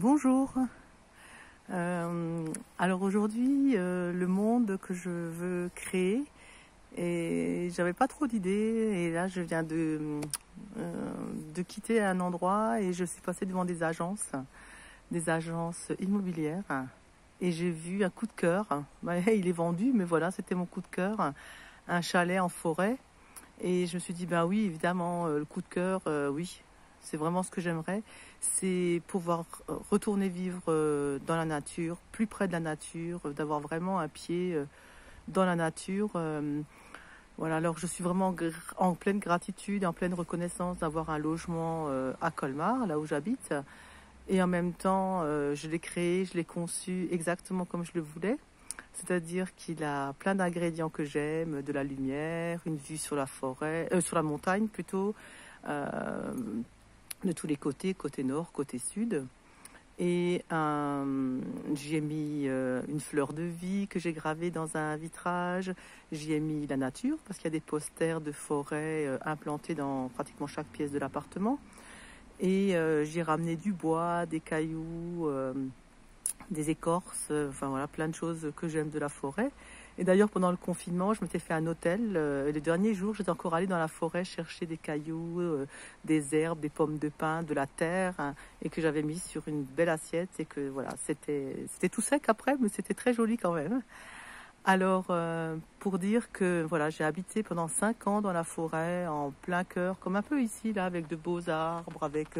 Bonjour. Alors aujourd'hui, le monde que je veux créer, et j'avais pas trop d'idées, et là je viens de quitter un endroit et je suis passée devant des agences immobilières, et j'ai vu un coup de cœur. Il est vendu, mais voilà, c'était mon coup de cœur, un chalet en forêt, et je me suis dit, ben oui, évidemment, le coup de cœur, oui. C'est vraiment ce que j'aimerais, c'est pouvoir retourner vivre dans la nature, plus près de la nature, d'avoir vraiment un pied dans la nature. Voilà, alors je suis vraiment en pleine gratitude, en pleine reconnaissance d'avoir un logement à Colmar, là où j'habite. Et en même temps, je l'ai créé, je l'ai conçu exactement comme je le voulais. C'est-à-dire qu'il a plein d'ingrédients que j'aime, de la lumière, une vue sur la forêt, sur la montagne plutôt. De tous les côtés, côté nord, côté sud. Et j'y ai mis une fleur de vie que j'ai gravée dans un vitrage. J'y ai mis la nature, parce qu'il y a des posters de forêt implantés dans pratiquement chaque pièce de l'appartement. Et j'ai ramené du bois, des cailloux, des écorces, enfin voilà, plein de choses que j'aime de la forêt. Et d'ailleurs, pendant le confinement, je m'étais fait un hôtel. Et les derniers jours, j'étais encore allée dans la forêt chercher des cailloux, des herbes, des pommes de pin, de la terre, hein, et que j'avais mis sur une belle assiette. Et que voilà, c'était tout sec après, mais c'était très joli quand même. Alors, pour dire que voilà, j'ai habité pendant 5 ans dans la forêt, en plein cœur, comme un peu ici, là, avec de beaux arbres, avec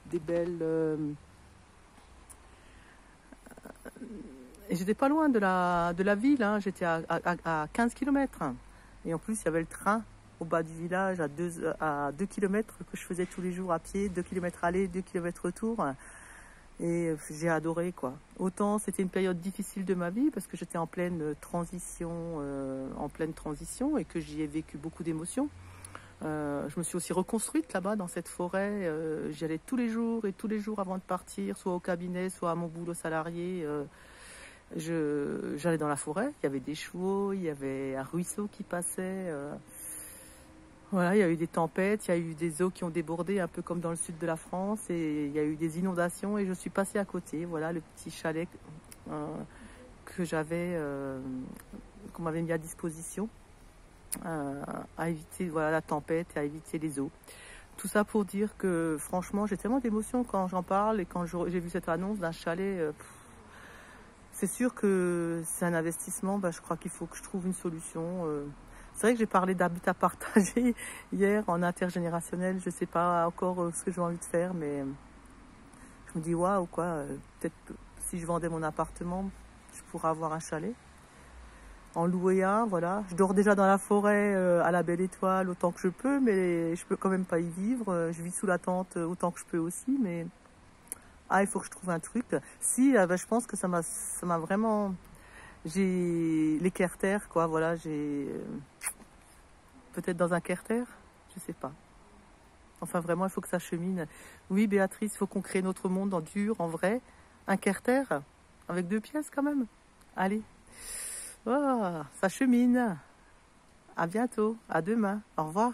des belles... Et j'étais pas loin de la ville, hein. J'étais à 15 km. Et en plus, il y avait le train au bas du village à 2 km que je faisais tous les jours à pied, 2 km aller, 2 km retour. Et j'ai adoré, quoi. Autant c'était une période difficile de ma vie parce que j'étais en pleine transition, et que j'y ai vécu beaucoup d'émotions. Je me suis aussi reconstruite là-bas dans cette forêt. J'y allais tous les jours avant de partir, soit au cabinet, soit à mon boulot salarié. J'allais dans la forêt, il y avait des chevaux, il y avait un ruisseau qui passait. Voilà, il y a eu des tempêtes, il y a eu des eaux qui ont débordé, un peu comme dans le sud de la France, et il y a eu des inondations, et je suis passée à côté. Voilà, le petit chalet que j'avais, qu'on m'avait mis à disposition, à éviter voilà, la tempête et à éviter les eaux. Tout ça pour dire que franchement, j'ai tellement d'émotions quand j'en parle, et quand j'ai vu cette annonce d'un chalet. C'est sûr que c'est un investissement, je crois qu'il faut que je trouve une solution. C'est vrai que j'ai parlé d'habitat partagé hier en intergénérationnel, je ne sais pas encore ce que j'ai envie de faire, mais je me dis waouh quoi, peut-être que si je vendais mon appartement, je pourrais avoir un chalet. En louer un, voilà. Je dors déjà dans la forêt à la Belle Étoile autant que je peux, mais je peux quand même pas y vivre. Je vis sous la tente autant que je peux aussi, mais... Ah, il faut que je trouve un truc. Si, je pense que ça m'a vraiment... J'ai les Kerter, quoi, voilà, j'ai... Peut-être dans un Kerter, je sais pas. Enfin, vraiment, il faut que ça chemine. Oui, Béatrice, il faut qu'on crée notre monde en dur, en vrai. Un Kerter, avec 2 pièces quand même. Allez. Oh, ça chemine. À bientôt, à demain. Au revoir.